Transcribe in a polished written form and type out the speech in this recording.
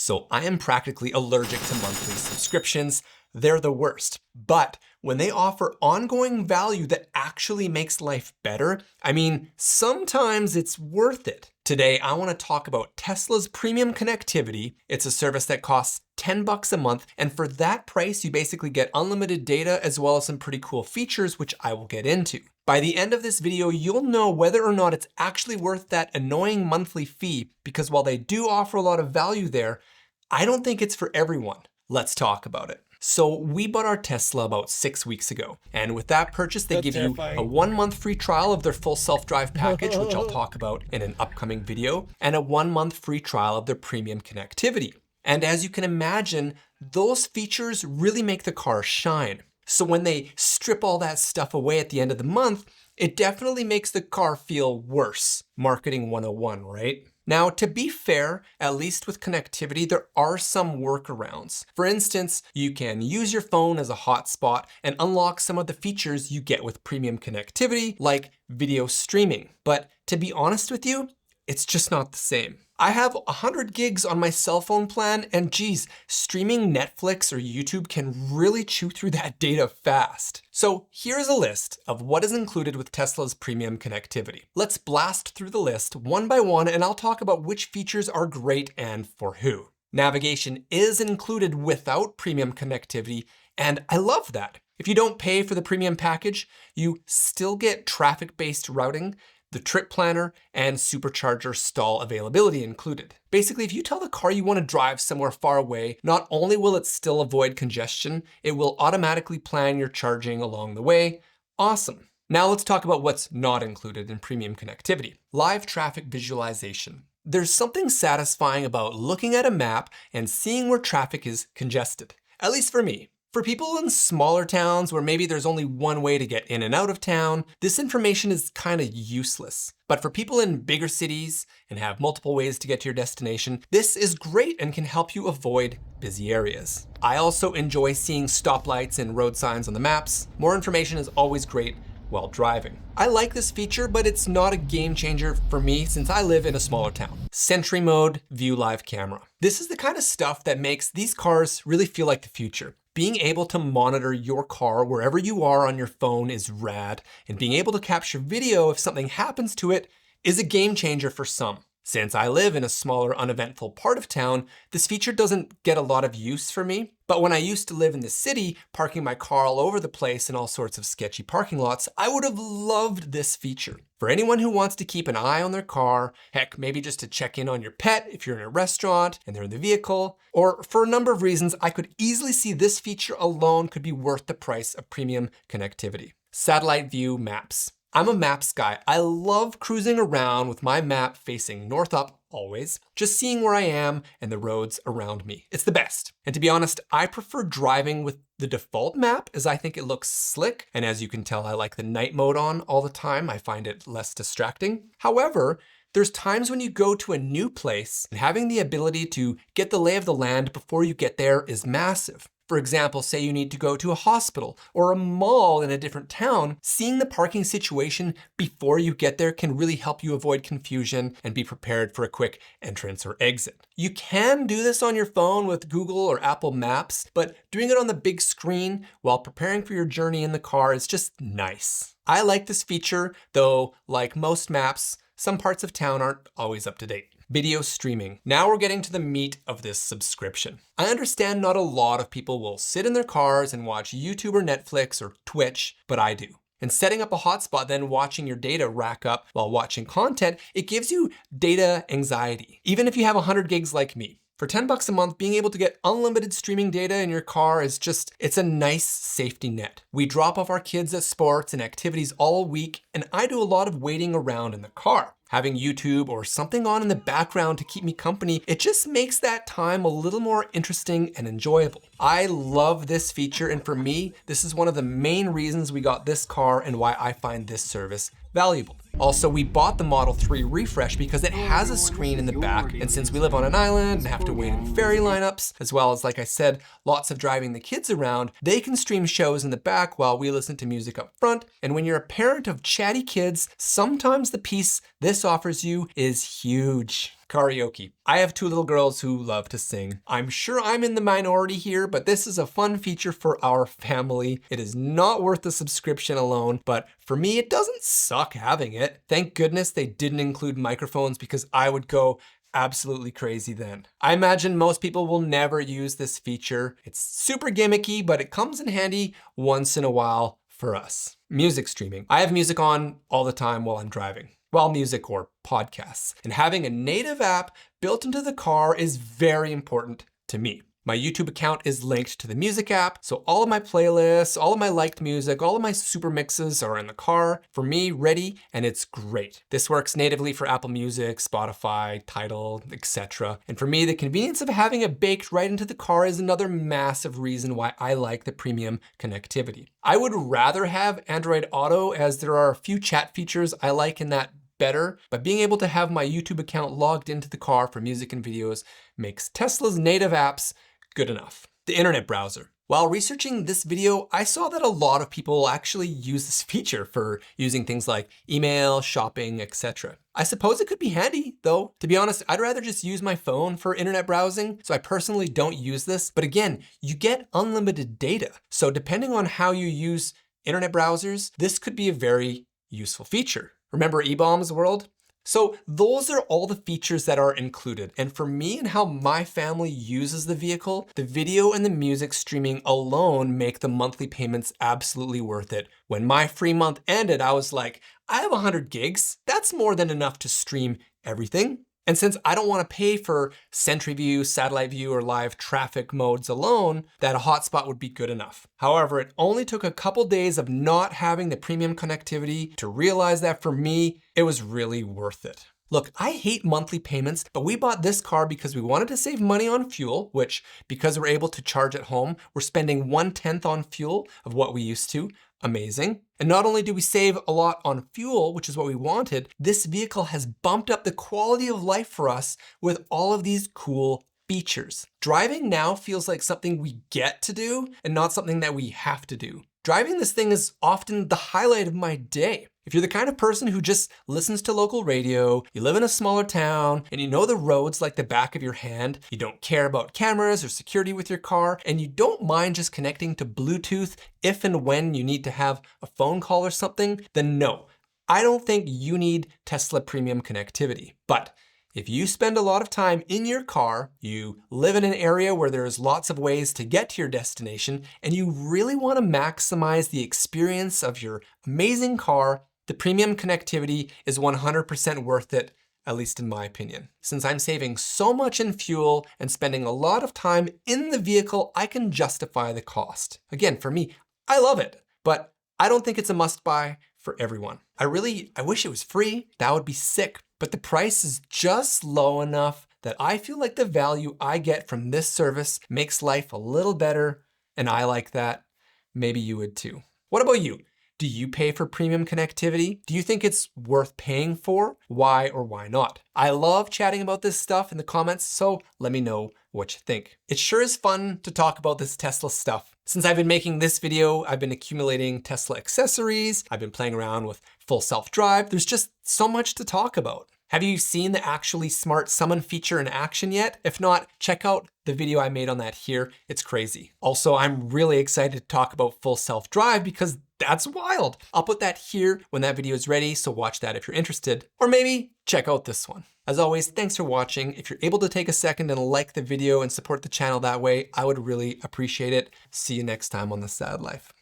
So I am practically allergic to monthly subscriptions. They're the worst. But when they offer ongoing value that actually makes life better, I mean, sometimes it's worth it. Today, I want to talk about Tesla's premium connectivity. It's a service that costs $10 a month, and for that price, you basically get unlimited data as well as some pretty cool features, which I will get into. By the end of this video, you'll know whether or not it's actually worth that annoying monthly fee, because while they do offer a lot of value there, I don't think it's for everyone. Let's talk about it. So we bought our Tesla about 6 weeks ago. And with that purchase, they give you a 1-month free trial of their full self-drive package, which I'll talk about in an upcoming video, and a 1-month free trial of their premium connectivity. And as you can imagine, those features really make the car shine. So when they strip all that stuff away at the end of the month, it definitely makes the car feel worse. Marketing 101, right? Now, to be fair, at least with connectivity, there are some workarounds. For instance, you can use your phone as a hotspot and unlock some of the features you get with premium connectivity, like video streaming. But to be honest with you, it's just not the same. I have 100 gigs on my cell phone plan, and geez, streaming Netflix or YouTube can really chew through that data fast. So here's a list of what is included with Tesla's premium connectivity. Let's blast through the list one by one, and I'll talk about which features are great and for who. Navigation is included without premium connectivity, and I love that. If you don't pay for the premium package, you still get traffic-based routing, the trip planner, and supercharger stall availability included. Basically, if you tell the car you want to drive somewhere far away, not only will it still avoid congestion, it will automatically plan your charging along the way. Awesome. Now let's talk about what's not included in premium connectivity. Live traffic visualization. There's something satisfying about looking at a map and seeing where traffic is congested, at least for me. For people in smaller towns where maybe there's only one way to get in and out of town, this information is kind of useless. But for people in bigger cities and have multiple ways to get to your destination, this is great and can help you avoid busy areas. I also enjoy seeing stoplights and road signs on the maps. More information is always great while driving. I like this feature, but it's not a game changer for me since I live in a smaller town. Sentry Mode, View Live Camera. This is the kind of stuff that makes these cars really feel like the future. Being able to monitor your car wherever you are on your phone is rad, and being able to capture video if something happens to it is a game changer for some. Since I live in a smaller, uneventful part of town, this feature doesn't get a lot of use for me. But when I used to live in the city, parking my car all over the place in all sorts of sketchy parking lots, I would have loved this feature. For anyone who wants to keep an eye on their car, heck, maybe just to check in on your pet if you're in a restaurant and they're in the vehicle, or for a number of reasons, I could easily see this feature alone could be worth the price of premium connectivity. Satellite view maps. I'm a maps guy. I love cruising around with my map facing north up always, just seeing where I am and the roads around me. It's the best. And to be honest, I prefer driving with the default map as I think it looks slick. And as you can tell, I like the night mode on all the time. I find it less distracting. However, there's times when you go to a new place and having the ability to get the lay of the land before you get there is massive. For example, say you need to go to a hospital or a mall in a different town, seeing the parking situation before you get there can really help you avoid confusion and be prepared for a quick entrance or exit. You can do this on your phone with Google or Apple Maps, but doing it on the big screen while preparing for your journey in the car is just nice. I like this feature, though like most maps, some parts of town aren't always up to date. Video streaming. Now we're getting to the meat of this subscription. I understand not a lot of people will sit in their cars and watch YouTube or Netflix or Twitch, but I do. And setting up a hotspot, then watching your data rack up while watching content, it gives you data anxiety, even if you have 100 gigs like me. For $10 a month, being able to get unlimited streaming data in your car is it's a nice safety net. We drop off our kids at sports and activities all week, and I do a lot of waiting around in the car. Having YouTube or something on in the background to keep me company, it just makes that time a little more interesting and enjoyable. I love this feature, and for me, this is one of the main reasons we got this car and why I find this service valuable. Also, we bought the Model 3 refresh because it has a screen in the back, and since we live on an island and have to wait in ferry lineups, as well as, like I said, lots of driving the kids around, they can stream shows in the back while we listen to music up front. And when you're a parent of chatty kids, sometimes the piece this offers you is huge. Careokee. I have two little girls who love to sing. I'm sure I'm in the minority here, but this is a fun feature for our family. It is not worth the subscription alone, but for me, it doesn't suck having it. Thank goodness they didn't include microphones because I would go absolutely crazy then. I imagine most people will never use this feature. It's super gimmicky, but it comes in handy once in a while for us. Music streaming. I have music on all the time while I'm driving. Well, music or podcasts. And having a native app built into the car is very important to me. My YouTube account is linked to the music app, so all of my playlists, all of my liked music, all of my super mixes are in the car for me, ready, and it's great. This works natively for Apple Music, Spotify, Tidal, etc. And for me, the convenience of having it baked right into the car is another massive reason why I like the premium connectivity. I would rather have Android Auto, as there are a few chat features I like in that better, but being able to have my YouTube account logged into the car for music and videos makes Tesla's native apps good enough. The internet browser. While researching this video, I saw that a lot of people actually use this feature for using things like email, shopping, etc. I suppose it could be handy, though. To be honest, I'd rather just use my phone for internet browsing, so I personally don't use this. But again, you get unlimited data. So depending on how you use internet browsers, this could be a very useful feature. Remember eBaum's world? So those are all the features that are included. And for me and how my family uses the vehicle, the video and the music streaming alone make the monthly payments absolutely worth it. When my free month ended, I was like, I have 100 gigs. That's more than enough to stream everything. And since I don't want to pay for Sentry View, Satellite View, or live traffic modes alone, that a hotspot would be good enough. However, it only took a couple days of not having the premium connectivity to realize that for me, it was really worth it. Look, I hate monthly payments, but we bought this car because we wanted to save money on fuel, which, because we're able to charge at home, we're spending 1/10 on fuel of what we used to. Amazing. And not only do we save a lot on fuel, which is what we wanted, this vehicle has bumped up the quality of life for us with all of these cool features. Driving now feels like something we get to do and not something that we have to do. Driving this thing is often the highlight of my day. If you're the kind of person who just listens to local radio, you live in a smaller town, and you know the roads like the back of your hand, you don't care about cameras or security with your car, and you don't mind just connecting to Bluetooth if and when you need to have a phone call or something, then no, I don't think you need Tesla premium connectivity. But if you spend a lot of time in your car, you live in an area where there's lots of ways to get to your destination, and you really want to maximize the experience of your amazing car, the premium connectivity is 100% worth it, at least in my opinion. Since I'm saving so much in fuel and spending a lot of time in the vehicle, I can justify the cost. Again, for me, I love it, but I don't think it's a must-buy for everyone. I wish it was free. That would be sick. But the price is just low enough that I feel like the value I get from this service makes life a little better, and I like that. Maybe you would too. What about you? Do you pay for premium connectivity? Do you think it's worth paying for? Why or why not? I love chatting about this stuff in the comments, so let me know what you think. It sure is fun to talk about this Tesla stuff. Since I've been making this video, I've been accumulating Tesla accessories. I've been playing around with full self-drive. There's just so much to talk about. Have you seen the Actually Smart Summon feature in action yet? If not, check out the video I made on that here. It's crazy. Also, I'm really excited to talk about full self-drive because that's wild. I'll put that here when that video is ready, so watch that if you're interested. Or maybe check out this one. As always, thanks for watching. If you're able to take a second and like the video and support the channel that way, I would really appreciate it. See you next time on The Sad Life.